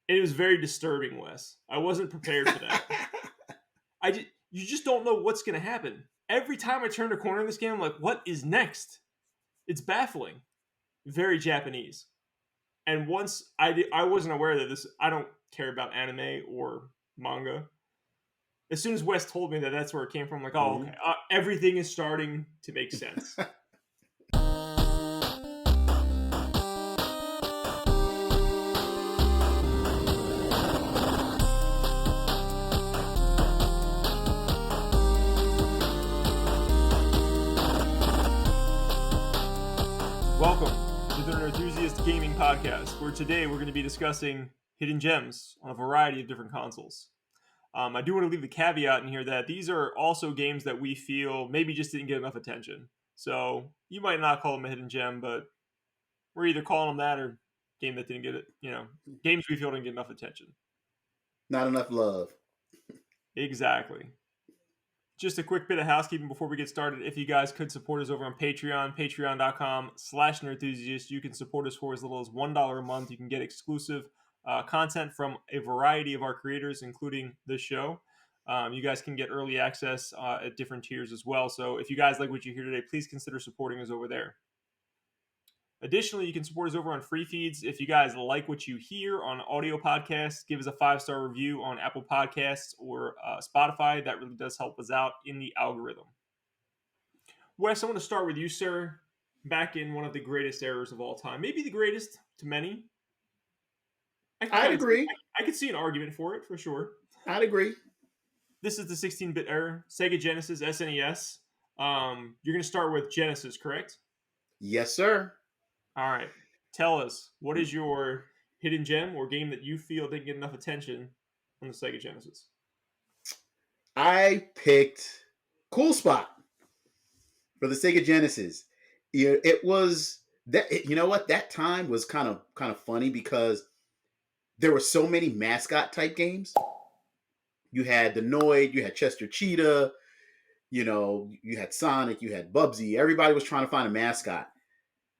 It was very disturbing, Wes. I wasn't prepared for that. You just don't know what's going to happen. Every time I turn a corner in this game, I'm like, what is next? It's baffling. Very Japanese. And once I wasn't aware that this, I don't care about anime or manga. As soon as Wes told me that that's where it came from, I'm like, oh, okay. Everything is starting to make sense. Welcome to the Enthusiast Gaming Podcast, where today we're going to be discussing hidden gems on a variety of different consoles. I do want to leave the caveat in here that these are also games that we feel maybe just didn't get enough attention. So you might not call them a hidden gem, but we're either calling them that or game that didn't get it. Games we feel didn't get enough attention. Not enough love. Exactly. Just a quick bit of housekeeping before we get started. If you guys could support us over on Patreon, patreon.com/nerdenthusiast. You can support us for as little as $1 a month. You can get exclusive content from a variety of our creators, including this show. You guys can get early access at different tiers as well. So if you guys like what you hear today, please consider supporting us over there. Additionally, you can support us over on free feeds. If you guys like what you hear on audio podcasts, give us a 5-star review on Apple Podcasts or Spotify. That really does help us out in the algorithm. Wes, I want to start with you, sir. Back in one of the greatest eras of all time. Maybe the greatest to many. I'd agree. I could see an argument for it, for sure. I'd agree. This is the 16-bit era. Sega Genesis, SNES. You're going to start with Genesis, correct? Yes, sir. All right. Tell us, what is your hidden gem or game that you feel didn't get enough attention on the Sega Genesis? I picked Cool Spot for the Sega Genesis. It was that. You know what? That time was kind of funny because there were so many mascot type games. You had the Noid, you had Chester Cheetah, you had Sonic, you had Bubsy. Everybody was trying to find a mascot.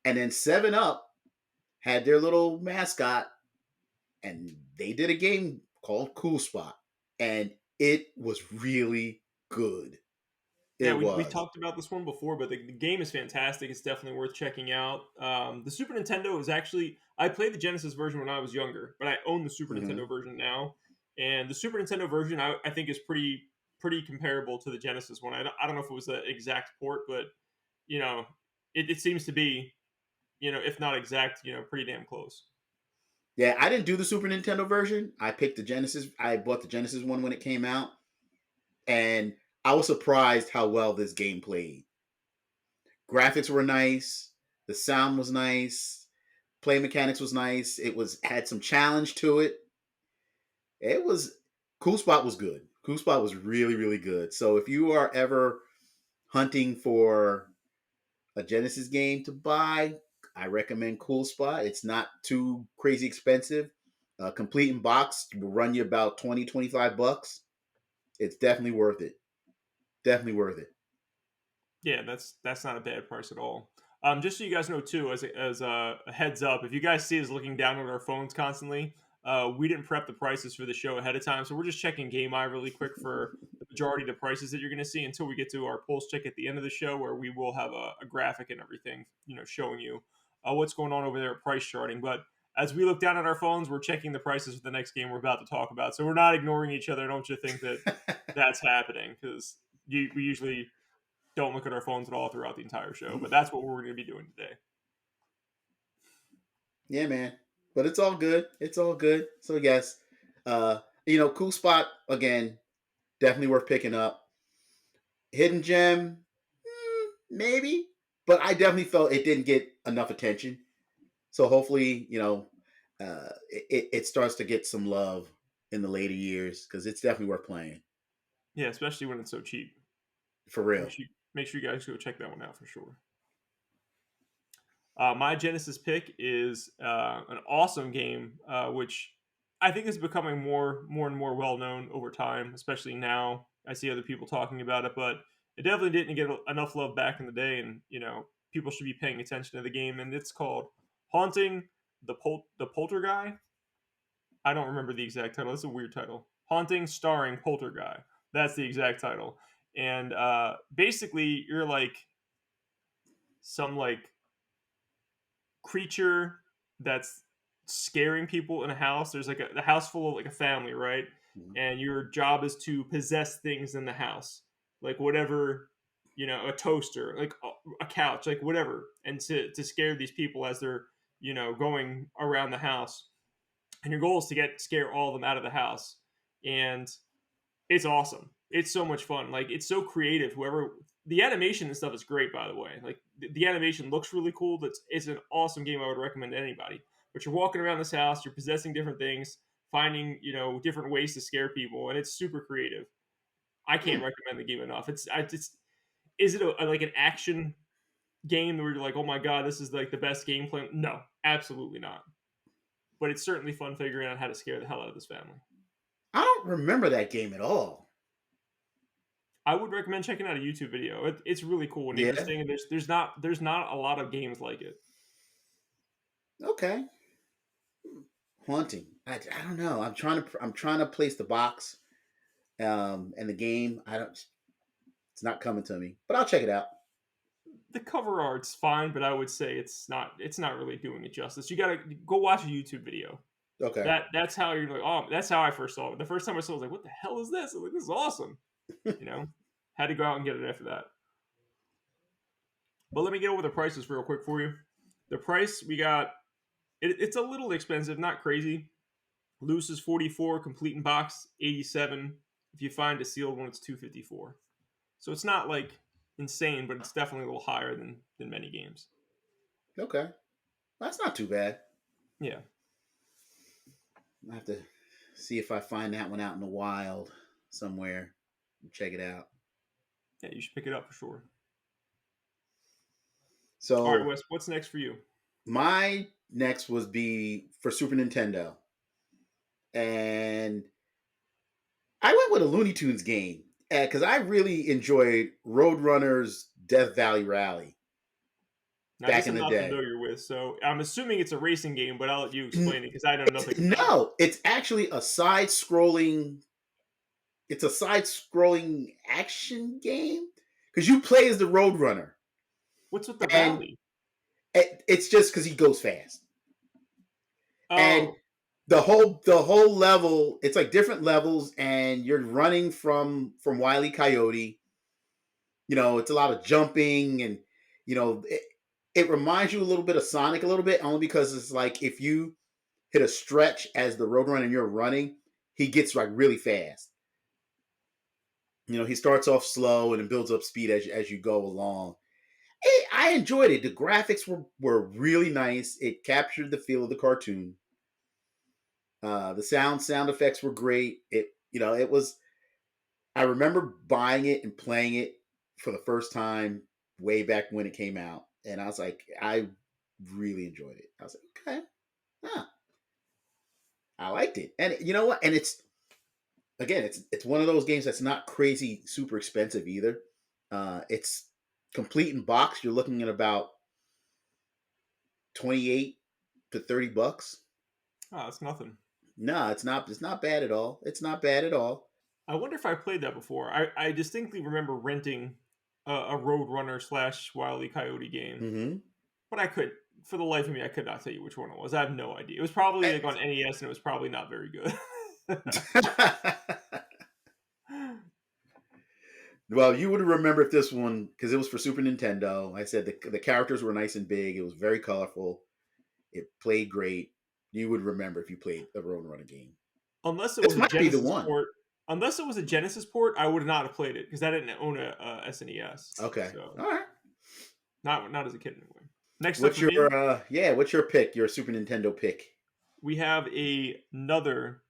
And then 7-Up had their little mascot, and they did a game called Cool Spot, and it was really good. We talked about this one before, but the game is fantastic. It's definitely worth checking out. The Super Nintendo is actually... I played the Genesis version when I was younger, but I own the Super Nintendo version now. And the Super Nintendo version, I think, is pretty comparable to the Genesis one. I don't know if it was the exact port, but, it seems to be... if not exact, pretty damn close. Yeah, I didn't do the Super Nintendo version. I picked the Genesis. I bought the Genesis one when it came out. And I was surprised how well this game played. Graphics were nice. The sound was nice. Play mechanics was nice. It had some challenge to it. Cool Spot was good. Cool Spot was really, really good. So if you are ever hunting for a Genesis game to buy, I recommend Cool Spot. It's not too crazy expensive. Complete in box will run you about $20-$25. It's definitely worth it. Definitely worth it. Yeah, that's not a bad price at all. Just so you guys know too, as a heads up, if you guys see us looking down at our phones constantly, we didn't prep the prices for the show ahead of time, so we're just checking GameEye really quick for the majority of the prices that you're going to see until we get to our pulse check at the end of the show, where we will have a graphic and everything, showing you what's going on over there at price charting. But as we look down at our phones, we're checking the prices for the next game we're about to talk about, so we're not ignoring each other. Don't you think that that's happening? Because we usually don't look at our phones at all throughout the entire show, but that's what we're going to be doing today. Yeah, man. But it's all good. It's all good. So yes, Cool Spot, again, definitely worth picking up. Hidden Gem, maybe, but I definitely felt it didn't get enough attention. So hopefully, it starts to get some love in the later years, because it's definitely worth playing. Yeah, especially when it's so cheap. For real. Make sure you guys go check that one out for sure. My Genesis pick is an awesome game, which I think is becoming more and more well-known over time, especially now. I see other people talking about it, but it definitely didn't get enough love back in the day, and, people should be paying attention to the game, and it's called Haunting the Poltergeist. I don't remember the exact title. It's a weird title. Haunting starring Poltergeist. That's the exact title. And basically, you're like some like creature that's scaring people in a house. There's like a house full of like a family, right? Mhm. And your job is to possess things in the house, like whatever, a toaster, like a couch, like whatever, and to scare these people as they're going around the house. And your goal is to scare all of them out of the house. And it's awesome. It's so much fun. Like it's so creative. Whoever the animation and stuff is great, by the way. Like the animation looks really cool. It's an awesome game. I would recommend to anybody. But you're walking around this house, you're possessing different things, finding different ways to scare people, and it's super creative. I can't Hmm. recommend the game enough. I just is it like an action game where you're like, oh my god, this is like the best gameplay? No, absolutely not. But it's certainly fun figuring out how to scare the hell out of this family. I don't remember that game at all. I would recommend checking out a YouTube video. It's really cool and Yeah. interesting, and there's not a lot of games like it. Okay. Haunting. I don't know. I'm trying to place the box and the game. I don't. It's not coming to me, but I'll check it out. The cover art's fine, but I would say it's not really doing it justice. You gotta go watch a YouTube video. Okay. That's how you're like, oh, that's how I first saw it. The first time I saw it, I was like, what the hell is this? I was like, this is awesome. You know, had to go out and get it after that. But let me get over the prices real quick for you. The price we got, it's a little expensive, not crazy. Loose is 44, complete in box 87. If you find a sealed one, it's 254. So it's not like insane, but it's definitely a little higher than many games. Okay. That's not too bad. Yeah, I have to see if I find that one out in the wild somewhere and check it out. yeah, you should pick it up for sure. All right, So Wes, what's next for you? my next was be for Super Nintendo, and I went with a Looney Tunes game because I really enjoyed Roadrunner's Death Valley Rally Now, back this in I'm the not day. familiar with, so I'm assuming it's a racing game, but I'll let you explain it because I know nothing about it. No, it's actually a side-scrolling. It's a side-scrolling action game because you play as the Roadrunner, What's with the and valley? it's just because he goes fast. And Oh, the whole level, it's like different levels, and you're running from Wile E. Coyote. It's a lot of jumping, and it reminds you a little bit of Sonic, a little bit, only because it's like if you hit a stretch as the Roadrunner and you're running, he gets like really fast. He starts off slow and then builds up speed as you go along. I enjoyed it. The graphics were really nice. It captured the feel of the cartoon. The sound effects were great. It was. I remember buying it and playing it for the first time way back when it came out, and I was like, I really enjoyed it. I was like, okay, huh, I liked it, and you know what? And it's one of those games that's not crazy super expensive either. It's complete in box. You're looking at about 28 to 30 bucks. oh, that's nothing. No, it's not. It's not bad at all. It's not bad at all. I wonder if I played that before. I distinctly remember renting a Roadrunner slash Wile E. Coyote game, Mm-hmm. but for the life of me, I could not tell you which one it was. I have no idea. It was probably like on NES, and it was probably not very good. Well, you would remember if this one because it was for Super Nintendo. I said the characters were nice and big. It was very colorful. It played great. You would remember if you played a Roadrunner game. unless it This was a might be the Genesis one. port. Unless it was a Genesis port, I would not have played it because I didn't own a SNES. Okay. So All right. not as a kid anyway. Next up What's for me, what's your pick? Your Super Nintendo pick? we have another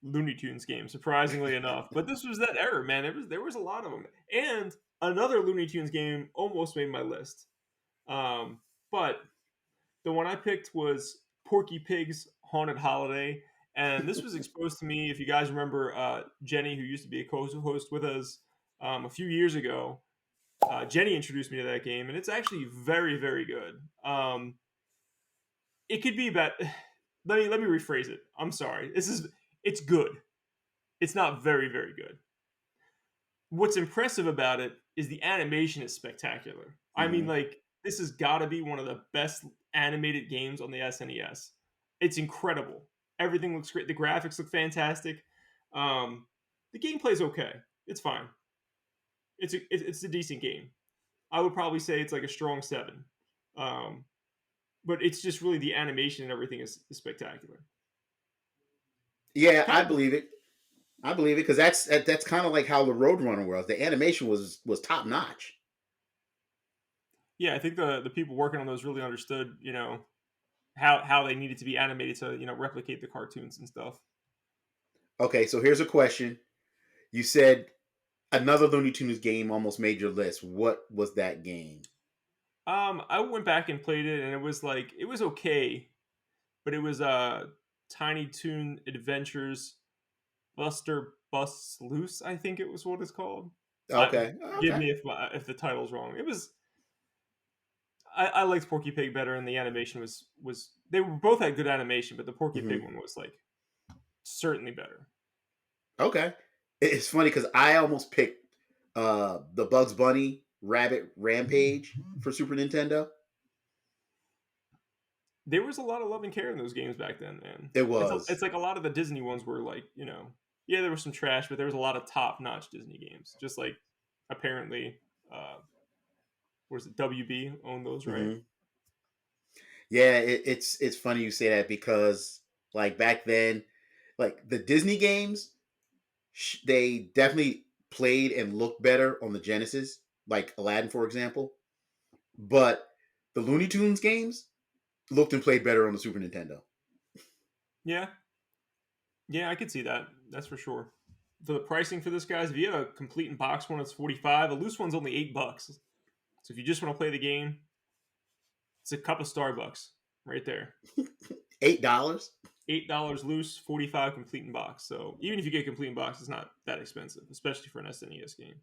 Looney Tunes game. Surprisingly enough, but this was that era, man. There was a lot of them, and another Looney Tunes game almost made my list. But the one I picked was Porky Pig's Haunted Holiday. And this was exposed to me, if you guys remember Jenny, who used to be a co-host with us a few years ago. Jenny introduced me to that game, and it's actually very, very good. It could be about let me rephrase it. I'm sorry. It's good. It's not very very good. What's impressive about it is the animation is spectacular. I mean, Hmm. like, this has got to be one of the best animated games on the SNES. It's incredible. Everything looks great. The graphics look fantastic. Um, the gameplay's okay. It's fine. It's a decent game. I would probably say it's like a strong seven. Um, but it's just really the animation and everything is spectacular. Yeah, Kind I of, believe it. I believe it because that's kind of like how the Roadrunner was. The animation was top notch. yeah. I think the people working on those really understood, how they needed to be animated to replicate the cartoons and stuff. Okay, so here's a question. You said another Looney Tunes game almost made your list. What was that game? I went back and played it, and it was okay, but it was Tiny Toon Adventures Buster Busts Loose. I think it was what it's called. I Okay, Give okay. me if the title's wrong. It was I liked Porky Pig better, and the animation was they were both had good animation, but the Porky Pig Hmm. one was like certainly better. Okay. It's funny because I almost picked the Bugs Bunny Rabbit Rampage for Super Nintendo. There was a lot of love and care in those games back then, man. It It's was. like a lot of the Disney ones were like, yeah, there was some trash, but there was a lot of top notch Disney games. Just like apparently, uh, what is it? WB owned those, right? Hmm. Yeah, it's funny you say that because like back then, like the Disney games, they definitely played and looked better on the Genesis, like Aladdin, for example. But the Looney Tunes games looked and played better on the Super Nintendo. Yeah, yeah, I could see that. That's for sure. For the pricing for this, guys, if you have a complete and box one, it's 45. A loose one's only $8. So if you just want to play the game, it's a cup of Starbucks right there. $8. $8 loose, 45 complete in box. So even if you get complete in box, it's not that expensive, especially for an SNES game.